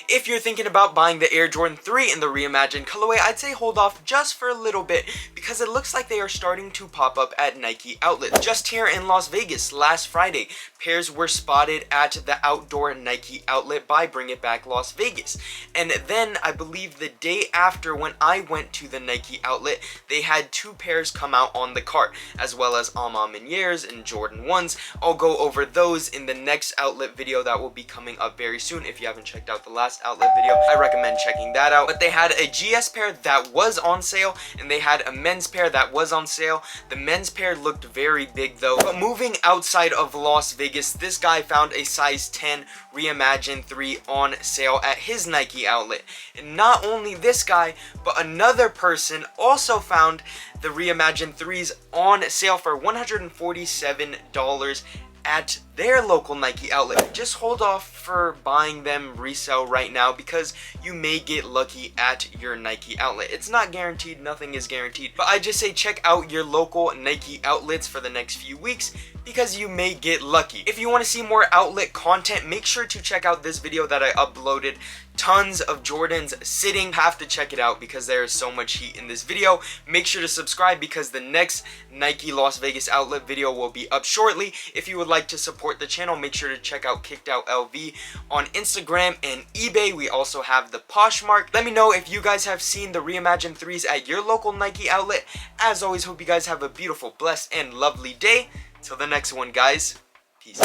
If you're thinking about buying the Air Jordan 3 in the reimagined colorway, I'd say hold off just for a little bit because it looks like they are starting to pop up at Nike outlets. Just here in Las Vegas last Friday, pairs were spotted at the outdoor Nike outlet by Bring It Back Las Vegas. And then I believe the day after, when I went to the Nike outlet, they had 2 pairs come out on the cart, as well as Alma Menieres and Jordan 1s. I'll go over those in the next outlet video that will be coming up very soon. If you haven't checked out the last outlet video, I recommend checking that out. But they had a GS pair that was on sale, and they had a men's pair that was on sale. The men's pair looked very big though. But moving outside of Las Vegas, this guy found a size 10 Reimagined 3 on sale at his Nike outlet. And not only this guy, but another person also found the Reimagined 3s on sale for $147 at their local Nike outlet. Just hold off for buying them resale right now because you may get lucky at your Nike outlet. It's not guaranteed, nothing is guaranteed, but I just say check out your local Nike outlets for the next few weeks because you may get lucky. If you want to see more outlet content, make sure to check out this video that I uploaded. Tons of Jordans sitting. Have to check it out because there is so much heat in this video. Make sure to subscribe because the next Nike Las Vegas outlet video will be up shortly. If you would like to support the channel, make sure to check out Kicked Out LV on Instagram and eBay. We also have the Poshmark. Let me know if you guys have seen the Reimagined 3s at your local Nike outlet. As always, hope you guys have a beautiful, blessed, and lovely day. Till the next one, guys. Peace.